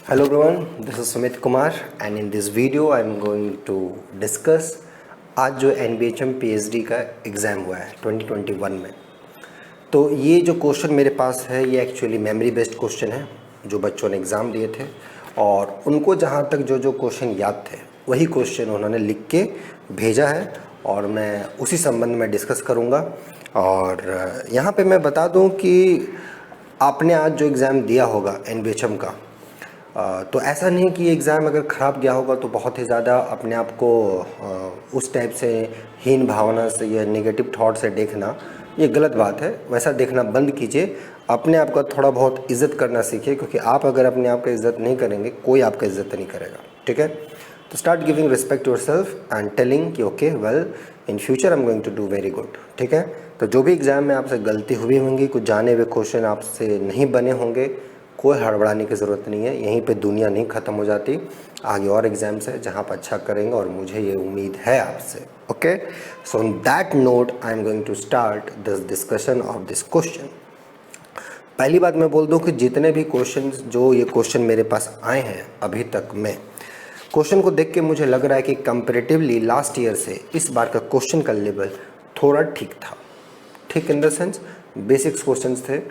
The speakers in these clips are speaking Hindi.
Hello everyone, this is Sumit Kumar and in this video I am going to discuss आज जो NBHM PhD का एग्ज़ाम हुआ है 2021 में। तो ये जो क्वेश्चन मेरे पास है ये एक्चुअली मेमोरी बेस्ड क्वेश्चन है जो बच्चों ने एग्ज़ाम दिए थे और उनको जहाँ तक जो क्वेश्चन याद थे वही क्वेश्चन उन्होंने लिख के भेजा है और मैं उसी संबंध में डिस्कस करूँगा। और यहाँ पे मैं बता दूँ कि आपने आज जो एग्ज़ाम दिया होगा NBHM का तो ऐसा नहीं कि एग्ज़ाम अगर ख़राब गया होगा तो बहुत ही ज़्यादा अपने आप को उस टाइप से हीन भावना से या नेगेटिव थॉट से देखना ये गलत बात है। वैसा देखना बंद कीजिए, अपने आप का थोड़ा बहुत इज़्ज़त करना सीखिए, क्योंकि आप अगर अपने आप का इज़्ज़त नहीं करेंगे कोई आपका इज़्ज़त नहीं करेगा। ठीक है, तो start giving respect yourself and telling कि okay well in future I am going to do very good. ठीक है, तो जो भी एग्ज़ाम में आपसे गलती हुई होंगी, कुछ जाने हुए क्वेश्चन आपसे नहीं बने होंगे, कोई हड़बड़ाने की ज़रूरत नहीं है। यहीं पे दुनिया नहीं ख़त्म हो जाती, आगे और एग्ज़ाम्स है जहाँ पर अच्छा करेंगे और मुझे ये उम्मीद है आपसे। Okay, so on that note I am going to start this discussion of this question. पहली बात मैं बोल दूँ कि जितने भी क्वेश्चन मेरे पास आए हैं अभी तक में, क्वेश्चन को देख के मुझे लग रहा है कि कंपेरेटिवली लास्ट ईयर से इस बार का क्वेश्चन का लेवल थोड़ा ठीक था। ठीक in the sense basics questions थे।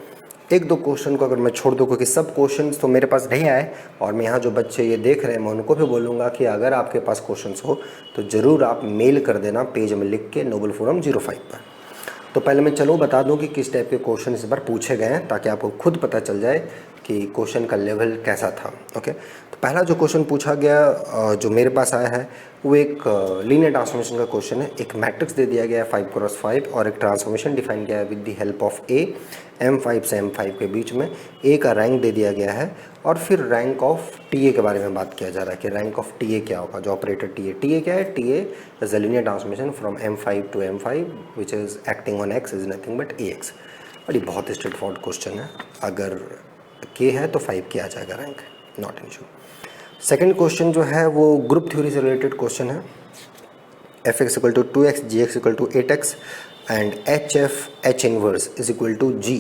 एक दो क्वेश्चन को अगर मैं छोड़ दूँ, क्योंकि सब क्वेश्चंस तो मेरे पास नहीं आए और मैं यहाँ जो बच्चे ये देख रहे हैं मैं उनको भी बोलूँगा कि अगर आपके पास क्वेश्चंस हो तो ज़रूर आप मेल कर देना पेज में लिख के नोबल फोरम 05 पर। तो पहले मैं बता दूँ कि किस टाइप के क्वेश्चन इस बार पूछे गए हैं ताकि आपको खुद पता चल जाए कि क्वेश्चन का लेवल कैसा था। ओके, तो पहला जो क्वेश्चन पूछा गया जो मेरे पास आया है वो एक लीनियर ट्रांसफॉर्मेशन का क्वेश्चन है। एक मैट्रिक्स दे दिया गया है 5x5 और एक ट्रांसफॉर्मेशन डिफाइन किया है with the help of A, M5 से M5 के बीच में ए का रैंक दे दिया गया है और फिर रैंक ऑफ TA के बारे में बात किया जा रहा है कि रैंक ऑफ TA क्या होगा, जो ऑपरेटर TA क्या है। TA is a linear transformation from M5 to M5 which is acting on X is nothing but AX। और ये बहुत स्ट्रेट फॉरवर्ड क्वेश्चन है, अगर K है तो 5 के आ जाएगा rank, not an issue. Second question जो है वो ग्रुप थ्योरी से रिलेटेड क्वेश्चन है। Fx equal to 2x, Gx equal to 8x and H inverse is equal to G,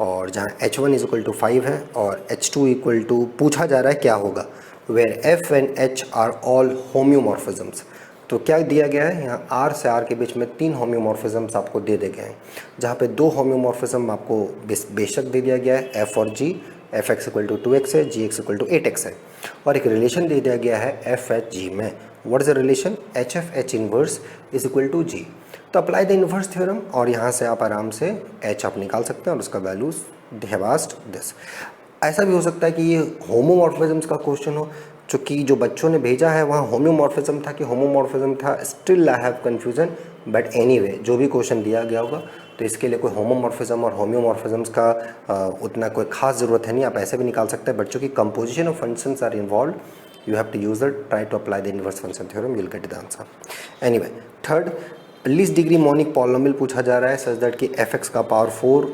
और जहाँ H1 इज इक्वल टू 5 है और H2 इक्वल टू पूछा जा रहा है क्या होगा, where F and H are all homeomorphisms. तो क्या दिया गया है यहाँ, R से R के बीच में 3 होम्योमॉर्फिज्म्स आपको दे दिए गए हैं, जहाँ पे 2 होम्योमॉर्फिज्म आपको बेशक दे दिया गया है F और G। Fx equal to 2x है, Gx इक्वल टू 8x है और एक रिलेशन दे दिया गया है FH में। What is the relation, HF inverse is equal to G। तो अप्लाई द इन्वर्स थ्योरम और यहाँ से आप आराम से H आप निकाल सकते हैं और उसका values they have asked this. ऐसा भी हो सकता है कि ये होमोमॉर्फिज्म्स का क्वेश्चन हो, चूँकि जो बच्चों ने भेजा है वहाँ होम्योमॉर्फिज्म था कि होमोमॉर्फिज्म था, still I have confusion, but anyway जो भी क्वेश्चन दिया गया होगा तो इसके लिए कोई होमोमॉर्फिज्म और होम्योमॉर्फिज्म्स का उतना कोई खास ज़रूरत है नहीं, आप ऐसे भी निकाल सकते हैं। बट चूँकि composition of functions are involve, you have to use it, try to apply the inverse function theorem, you'll get the answer. Anyway, third least degree monic polynomial पूछा जा रहा है सच दैट कि fx का पावर 4,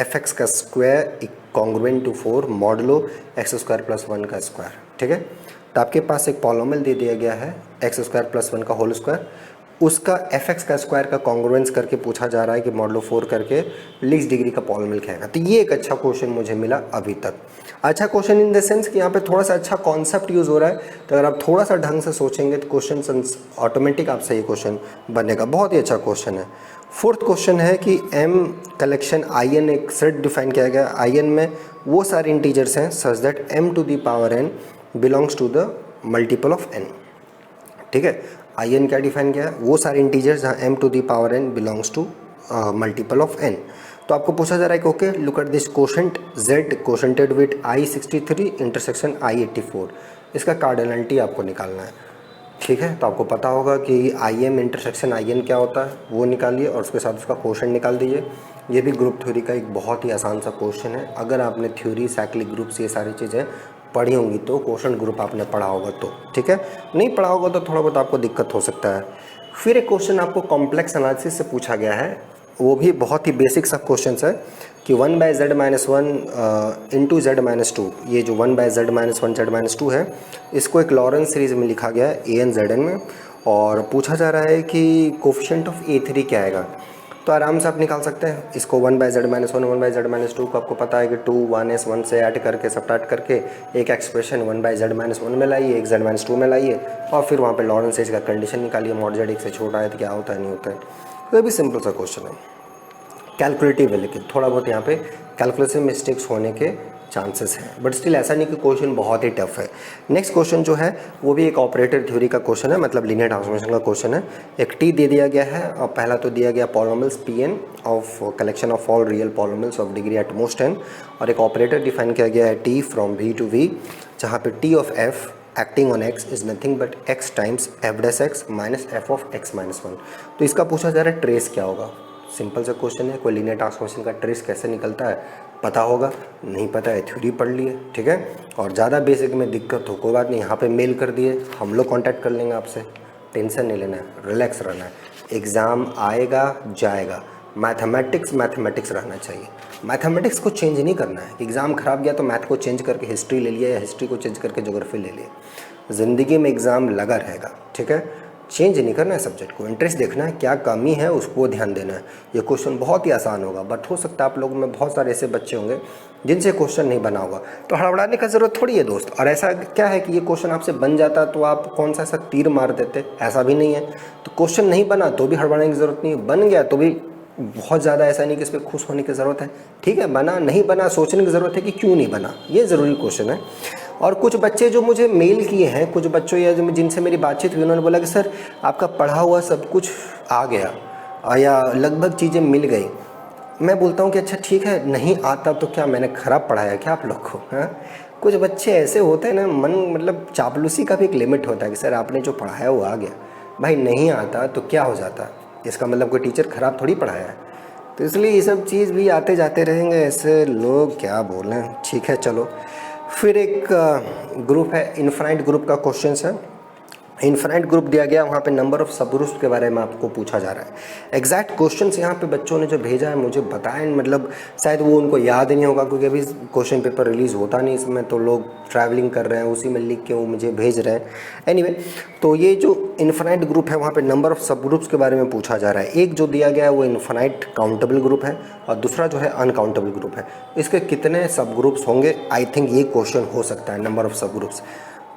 fx का square congruent to 4 modulo x square plus 1 का स्क्वायर। ठीक है, तो आपके पास एक पॉलिनोमियल दे दिया गया है x स्क्वायर प्लस 1 का होल स्क्वायर, उसका fx का स्क्वायर का कॉन्ग्रुएंस करके पूछा जा रहा है कि मॉडुलो 4 करके लीस्ट डिग्री का पॉलिनोमियल क्या है। तो ये एक अच्छा क्वेश्चन मुझे मिला अभी तक। अच्छा क्वेश्चन इन द सेंस कि यहाँ पे थोड़ा सा अच्छा कॉन्सेप्ट यूज़ हो रहा है, तो अगर आप थोड़ा सा ढंग से सोचेंगे तो क्वेश्चन ऑटोमेटिक आपसे ये क्वेश्चन बनेगा। बहुत ही अच्छा क्वेश्चन है। फोर्थ क्वेश्चन है कि M कलेक्शन IN एक सेट डिफाइन किया गया, IN में वो सारे इंटीजर्स हैं such that M to the power n belongs to the multiple of n। ठीक है, IN क्या डिफाइन किया है, वो सारे इंटीजर्स जहाँ M to the power n belongs to multiple of n। तो आपको पूछा जा रहा है कि okay look at this quotient Z quotiented with I63 intersection I84, इसका कार्डिनलिटी आपको निकालना है। ठीक है, तो आपको पता होगा कि IM इंटरसेक्शन IN क्या होता है, वो निकालिए और उसके साथ उसका कोशेंट निकाल दीजिए। ये भी ग्रुप थ्योरी का एक बहुत ही आसान सा क्वेश्चन है। अगर आपने थ्योरी, साइक्लिक ग्रुप्स, ये सारी चीज़ें पढ़ी होंगी तो कोशेंट ग्रुप आपने पढ़ा होगा तो ठीक है, नहीं पढ़ा होगा तो थोड़ा बहुत आपको दिक्कत हो सकता है। फिर एक क्वेश्चन आपको कॉम्प्लेक्स एनालिसिस से पूछा गया है, वो भी बहुत ही बेसिक सा क्वेश्चन है कि 1/z-1 इंटू z-2, ये जो 1/z-1 z-2 है इसको एक लॉरेंस सीरीज में लिखा गया है AN ZN में, और पूछा जा रहा है कि कोफिशिएंट ऑफ A3 क्या आएगा। तो आराम से आप निकाल सकते हैं इसको। 1/z-1 1/z-2 को आपको पता है कि 2 1s 1 से ऐड करके सबट्रैक्ट करके एक एक्सप्रेशन 1/z-1 में लाइए, एक z-2 में लाइए और फिर वहाँ पे लॉरेंस एज का कंडीशन निकालिए, मॉड z 1 से छोटा है तो क्या होता है नहीं होता है। तो ये भी सिंपल सा क्वेश्चन है, कैलकुलेटिव है लेकिन थोड़ा बहुत यहाँ पे कैलकुलेटिव मिस्टेक्स होने के चांसेस हैं, बट स्टिल ऐसा नहीं कि क्वेश्चन बहुत ही टफ है। नेक्स्ट क्वेश्चन जो है वो भी एक ऑपरेटर थ्योरी का क्वेश्चन है, मतलब लीनियर ट्रांसफॉर्मेशन का क्वेश्चन है। एक टी दे दिया गया है और पहला तो दिया गया polynomials Pn of collection of all real polynomials of degree at most n, और एक ऑपरेटर डिफाइन किया गया है t from v to v, जहाँ पे t of f acting on x is nothing but x times f dash x minus f of x minus 1। तो इसका पूछा जा रहा है ट्रेस क्या होगा। सिंपल सा क्वेश्चन है, कोई लीनियर ट्रांसफॉर्मेशन का ट्रेस कैसे निकलता है पता होगा, नहीं पता है थ्योरी पढ़ लिए, ठीक है। और ज़्यादा बेसिक में दिक्कत हो कोई बात नहीं, यहाँ पे मेल कर दिए, हम लोग कांटेक्ट कर लेंगे आपसे, टेंशन नहीं लेना है, रिलैक्स रहना है। एग्ज़ाम आएगा जाएगा, मैथमेटिक्स रहना चाहिए। मैथमेटिक्स को चेंज नहीं करना है, एग्ज़ाम खराब गया तो मैथ को चेंज करके हिस्ट्री ले लिया या हिस्ट्री को चेंज करके ज्योग्राफी ले लिया। ज़िंदगी में एग्ज़ाम लगा रहेगा, ठीक है। चेंज नहीं करना है सब्जेक्ट को, इंटरेस्ट देखना है, क्या कमी है उसको ध्यान देना है। ये क्वेश्चन बहुत ही आसान होगा, बट हो सकता है आप लोगों में बहुत सारे ऐसे बच्चे होंगे जिनसे क्वेश्चन नहीं बना होगा, तो हड़बड़ाने का ज़रूरत थोड़ी है दोस्त। और ऐसा क्या है कि ये क्वेश्चन आपसे बन जाता तो आप कौन सा ऐसा तीर मार देते, ऐसा भी नहीं है। तो क्वेश्चन नहीं बना तो भी हड़बड़ाने की ज़रूरत नहीं है, बन गया तो भी बहुत ज़्यादा ऐसा नहीं कि इस पर खुश होने की ज़रूरत है, ठीक है। बना नहीं बना सोचने की ज़रूरत है कि क्यों नहीं बना, ये ज़रूरी क्वेश्चन है। और कुछ बच्चे जो मुझे मेल किए हैं, कुछ बच्चों या जिनसे मेरी बातचीत हुई, उन्होंने बोला कि सर आपका पढ़ा हुआ सब कुछ आ गया या लगभग चीज़ें मिल गई। मैं बोलता हूँ कि अच्छा ठीक है, नहीं आता तो क्या मैंने ख़राब पढ़ाया क्या आप लोग को, हाँ। कुछ बच्चे ऐसे होते हैं ना, मन मतलब चापलूसी का भी एक लिमिट होता है कि सर आपने जो पढ़ाया वो आ गया। भाई नहीं आता तो क्या हो जाता, इसका मतलब कोई टीचर ख़राब थोड़ी पढ़ाया है। तो इसलिए ये सब चीज़ भी आते जाते रहेंगे, ऐसे लोग क्या बोलें, ठीक है चलो। फिर एक ग्रुप है, इनफाइनाइट ग्रुप का क्वेश्चन है। इनफाइनाइट ग्रुप दिया गया, वहाँ पे नंबर ऑफ सब ग्रुप्स के बारे में आपको पूछा जा रहा है। एग्जैक्ट क्वेश्चन यहाँ पे बच्चों ने जो भेजा है मुझे बताएं, मतलब शायद वो उनको याद नहीं होगा क्योंकि अभी क्वेश्चन पेपर रिलीज़ होता नहीं इसमें, तो लोग ट्रैवलिंग कर रहे हैं, उसी में लिख के वो मुझे भेज रहे हैं। एनीवे, तो ये जो इनफाइनाइट ग्रुप है वहाँ पे नंबर ऑफ सब ग्रुप्स के बारे में पूछा जा रहा है। एक जो दिया गया है वो इनफाइनाइट काउंटेबल ग्रुप है और दूसरा जो है अनकाउंटेबल ग्रुप है। इसके कितने सब ग्रुप्स होंगे, आई थिंक ये क्वेश्चन हो सकता है, नंबर ऑफ सब ग्रुप्स।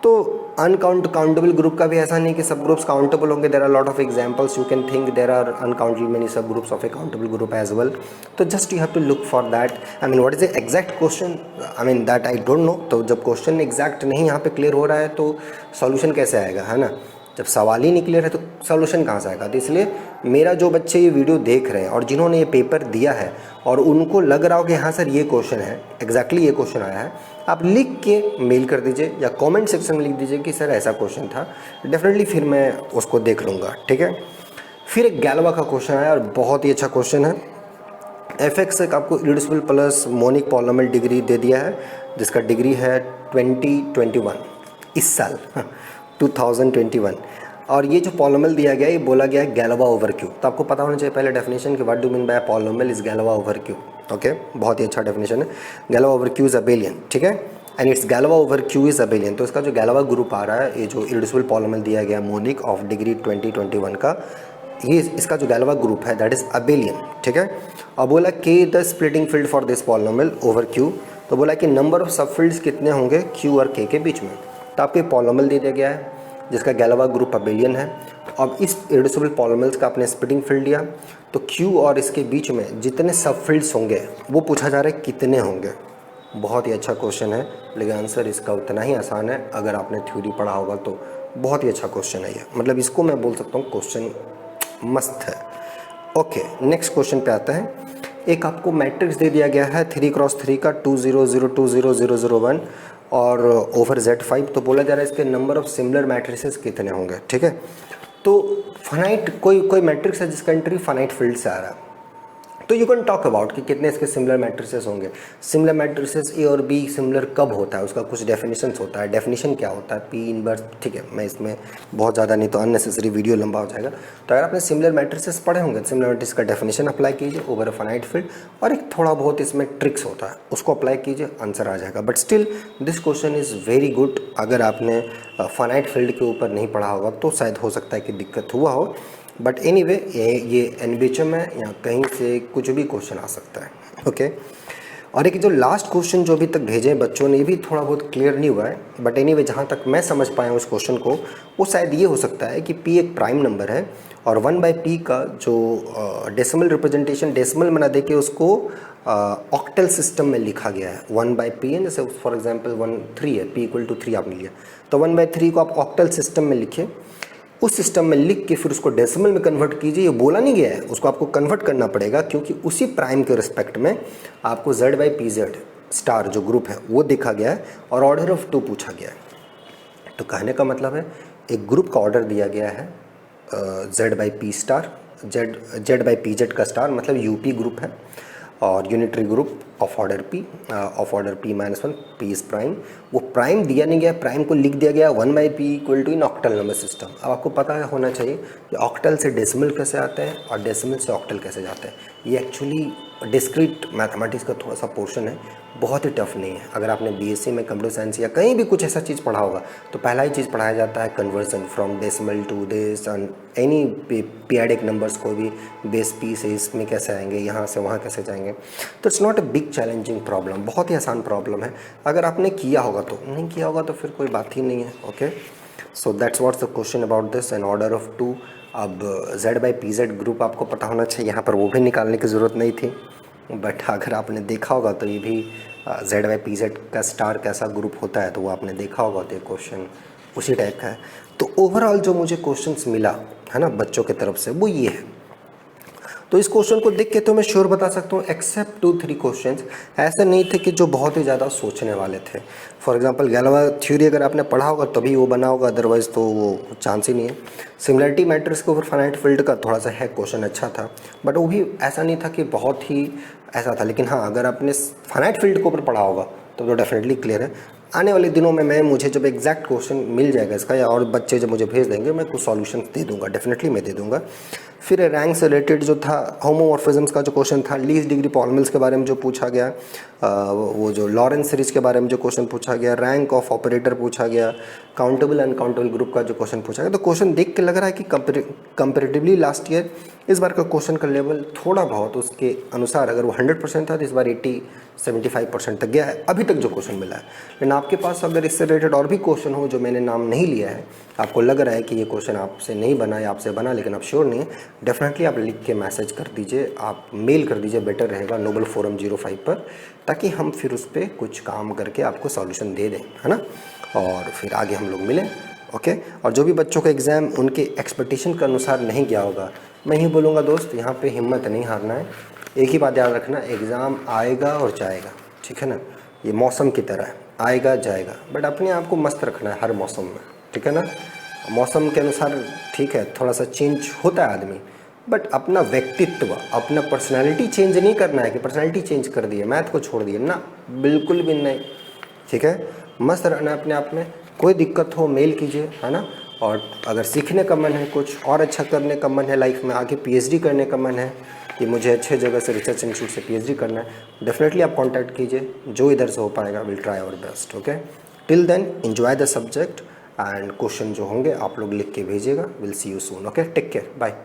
तो काउंटेबल ग्रुप का भी ऐसा नहीं कि सब ग्रुप्स काउंटेबल होंगे, there are lot of examples you can think there are uncountable many subgroups of a countable group as well. तो just you have to look for that, I mean what is the exact question, I mean that I don't know. तो जब क्वेश्चन एग्जैक्ट नहीं यहाँ पे क्लियर हो रहा है तो सॉल्यूशन कैसे आएगा, है ना। जब सवाल ही नहीं क्लियर है तो सॉल्यूशन कहाँ से आएगा। तो इसलिए मेरा जो बच्चे ये वीडियो देख रहे हैं और जिन्होंने ये पेपर दिया है और उनको लग रहा हो कि हाँ सर ये क्वेश्चन है, एग्जैक्टली ये क्वेश्चन आया है, आप लिख के मेल कर दीजिए या कमेंट सेक्शन में लिख दीजिए कि सर ऐसा क्वेश्चन था, डेफिनेटली फिर मैं उसको देख लूँगा, ठीक है। फिर एक गैलवा का क्वेश्चन आया और बहुत ही अच्छा क्वेश्चन है। एफ(x) एक आपको irreducible plus monic polynomial degree दे दिया है जिसका डिग्री है 2021, इस साल 2021। और ये जो पॉलिनोमियल दिया गया है ये बोला गया है गैलवा ओवर क्यू। तो आपको पता होना चाहिए पहले डेफिनेशन कि what do mean by polynomial is Galois over Q, okay. बहुत ही अच्छा डेफिनेशन है, Galois over Q is abelian, ठीक है, and its Galois over Q is abelian. तो इसका जो गैलवा ग्रुप आ रहा है, ये जो इरिड्यूसिबल पॉलिनोमियल दिया गया मोनिक ऑफ डिग्री 2021 का, ये इसका जो गैलवा ग्रुप है दैट इज अबेलियन, ठीक है। और बोला के the splitting field for this polynomial over Q, तो बोला कि नंबर ऑफ सब फील्ड्स कितने होंगे क्यू और के बीच में। तो आपको पॉलिनोमियल दे दिया गया है जिसका गैलवा ग्रुप अबेलियन है। अब इस इरिड्यूसिबल पॉलिनोमियल्स का आपने स्प्लिटिंग फील्ड लिया, तो क्यू और इसके बीच में जितने सब फील्ड्स होंगे वो पूछा जा रहा है कितने होंगे। बहुत ही अच्छा क्वेश्चन है, लेकिन आंसर इसका उतना ही आसान है अगर आपने थ्योरी पढ़ा होगा तो। बहुत ही अच्छा क्वेश्चन है ये, मतलब इसको मैं बोल सकता हूँ क्वेश्चन मस्त है। ओके, नेक्स्ट क्वेश्चन पे आता है। एक आपको मैट्रिक्स दे दिया गया है 3x3 का 2 0 0 2 0 0 0 1 और ओवर Z5। तो बोला जा रहा है इसके नंबर ऑफ सिमिलर मैट्रिसेस कितने होंगे, ठीक है। तो फाइनाइट कोई मैट्रिक्स है जिसका एंट्री फाइनाइट फील्ड से आ रहा है, तो यू कैन टॉक अबाउट कि कितने इसके सिमिलर मैट्रिसेस होंगे। सिमिलर मैट्रिसेस ए और बी सिमिलर कब होता है, उसका कुछ डेफिनेशंस होता है। डेफिनेशन क्या होता है, पी इनवर्स, ठीक है। मैं इसमें बहुत ज़्यादा नहीं तो अननेसेसरी वीडियो लंबा हो जाएगा। तो अगर आपने सिमिलर मैट्रिसेस पढ़े होंगे, सिमिलर मैट्रिक्स का डेफिनेशन अप्लाई कीजिए ओवर अ फाइनाइट फील्ड, और एक थोड़ा बहुत इसमें ट्रिक्स होता है उसको अप्लाई कीजिए, आंसर आ जाएगा। But still this question is very good. अगर आपने फाइनाइट फील्ड के ऊपर नहीं पढ़ा होगा तो शायद हो सकता है कि दिक्कत हुआ हो। बट एनीवे ये NBHM है, यहाँ कहीं से कुछ भी क्वेश्चन आ सकता है। ओके, और एक जो लास्ट क्वेश्चन जो अभी तक भेजे हैं बच्चों ने, ये भी थोड़ा बहुत क्लियर नहीं हुआ है, बट एनीवे जहाँ तक मैं समझ पाया हूँ उस क्वेश्चन को, वो शायद ये हो सकता है कि p एक प्राइम नंबर है और 1/p का जो डेसिमल रिप्रेजेंटेशन, डेसिमल बना दे के उसको ऑक्टल सिस्टम में लिखा गया है। 1/p है, जैसे फॉर एग्जांपल 3 है, p = 3 आपने लिया, तो 1/3 को आप ऑक्टल सिस्टम में लिखिए। उस सिस्टम में लिख के फिर उसको डेसिमल में कन्वर्ट कीजिए। ये बोला नहीं गया है, उसको आपको कन्वर्ट करना पड़ेगा, क्योंकि उसी प्राइम के रिस्पेक्ट में आपको Z/PZ स्टार जो ग्रुप है वो देखा गया है और ऑर्डर ऑफ 2 पूछा गया है। तो कहने का मतलब है एक ग्रुप का ऑर्डर दिया गया है Z/P स्टार, Z/PZ का स्टार मतलब UP ग्रुप है, और unitary group of order P -1 P is prime. वो प्राइम दिया नहीं गया, प्राइम को लिख दिया गया 1/p = इन ऑक्टल नंबर सिस्टम। अब आपको पता होना चाहिए कि ऑक्टल से डेसिमल कैसे आते हैं और डेसिमल से ऑक्टल कैसे जाते हैं। ये एक्चुअली डिस्क्रीट मैथमेटिक्स का थोड़ा सा पोर्शन है, बहुत ही टफ नहीं है। अगर आपने BSc में कंप्यूटर साइंस या कहीं भी कुछ ऐसा चीज़ पढ़ा होगा तो पहला ही चीज़ पढ़ाया जाता है conversion from decimal to this and any periodic numbers को भी बेस P से इसमें कैसे आएंगे, यहाँ से वहाँ कैसे जाएंगे। तो it's not a big challenging problem, बहुत ही आसान प्रॉब्लम है। अगर आपने किया होगा तो, नहीं किया होगा तो फिर कोई बात ही नहीं है। Okay, so that's what's the question about this an order of 2। अब Z/PZ ग्रुप आपको पता होना चाहिए, यहाँ पर वो भी निकालने की ज़रूरत नहीं थी, बट अगर आपने देखा होगा तो ये भी Z/PZ का स्टार कैसा ग्रुप होता है तो वो आपने देखा होगा, तो ये क्वेश्चन उसी टाइप का है। तो ओवरऑल जो मुझे क्वेश्चंस मिला है ना बच्चों की तरफ से, वो ये है। तो इस क्वेश्चन को देख के तो मैं श्योर बता सकता हूँ एक्सेप्ट 2-3 क्वेश्चंस ऐसे नहीं थे कि जो बहुत ही ज़्यादा सोचने वाले थे। फॉर एग्जांपल गैलोवा थ्योरी अगर आपने पढ़ा होगा तभी वो बना होगा, अदरवाइज़ तो वो चांस ही नहीं है। सिमिलरिटी मैट्रिक्स के ऊपर फाइनाइट फील्ड का थोड़ा सा है क्वेश्चन, अच्छा था, बट वो भी ऐसा नहीं था कि बहुत ही ऐसा था। लेकिन हाँ, अगर आपने फाइनाइट फील्ड के ऊपर पढ़ा होगा तो डेफिनेटली क्लियर है। आने वाले दिनों में मुझे जब एग्जैक्ट क्वेश्चन मिल जाएगा इसका, या और बच्चे जब मुझे भेज देंगे, मैं कुछ सॉल्यूशन दे दूंगा, डेफिनेटली मैं दे दूंगा। फिर रैंक से रिलेटेड जो था, होमोमॉर्फिज्म्स का जो क्वेश्चन था, लीस्ट डिग्री पॉलिनॉमियल्स के बारे में जो पूछा गया, वो जो लॉरेंस सीरीज के बारे में जो क्वेश्चन पूछा गया, रैंक ऑफ ऑपरेटर पूछा गया, काउंटेबल अनकाउंटेबल ग्रुप का जो क्वेश्चन पूछा गया। तो क्वेश्चन देख के लग रहा है कि कंपेरेटिवली लास्ट ईयर इस बार का क्वेश्चन का लेवल थोड़ा बहुत उसके अनुसार, अगर वो 100% था तो इस बार 80-75% तक गया है अभी तक जो क्वेश्चन मिला है। लेकिन आपके पास अगर इससे रिलेटेड और भी क्वेश्चन हो जो मैंने नाम नहीं लिया है, आपको लग रहा है कि ये क्वेश्चन आपसे नहीं बना या आपसे बना लेकिन आप श्योर नहीं है, डेफिनेटली आप लिख के मैसेज कर दीजिए, आप मेल कर दीजिए, बेटर रहेगा नोबल फोरम 05 पर, ताकि हम फिर उस पर कुछ काम करके आपको सॉल्यूशन दे दें, है ना, और फिर आगे हम लोग मिलें। ओके, और जो भी बच्चों का एग्ज़ाम उनके एक्सपेक्टेशन के अनुसार नहीं गया होगा, मैं ही बोलूँगा दोस्त, यहाँ पे हिम्मत नहीं हारना है। एक ही बात याद रखना, एग्ज़ाम आएगा और जाएगा, ठीक है ना, ये मौसम की तरह है, आएगा जाएगा, बट अपने आप को मस्त रखना है हर मौसम में, ठीक है ना। मौसम के अनुसार ठीक है थोड़ा सा चेंज होता है आदमी, बट अपना व्यक्तित्व, अपना पर्सनालिटी चेंज नहीं करना है कि पर्सनालिटी चेंज कर दिए, मैथ को छोड़ दिए ना, बिल्कुल भी नहीं, ठीक है। मस्त रहना अपने आप में, कोई दिक्कत हो मेल कीजिए, है ना। और अगर सीखने का मन है, कुछ और अच्छा करने का मन है लाइफ में, आगे PhD करने का मन है कि मुझे अच्छे जगह से रिसर्च इंस्टीट्यूट से PhD करना है, डेफिनेटली आप कांटेक्ट कीजिए, जो इधर से हो पाएगा will try our best. Okay, till then enjoy the subject and question जो होंगे आप लोग लिख के भेजिएगा। Will see you soon. Okay, take care, bye.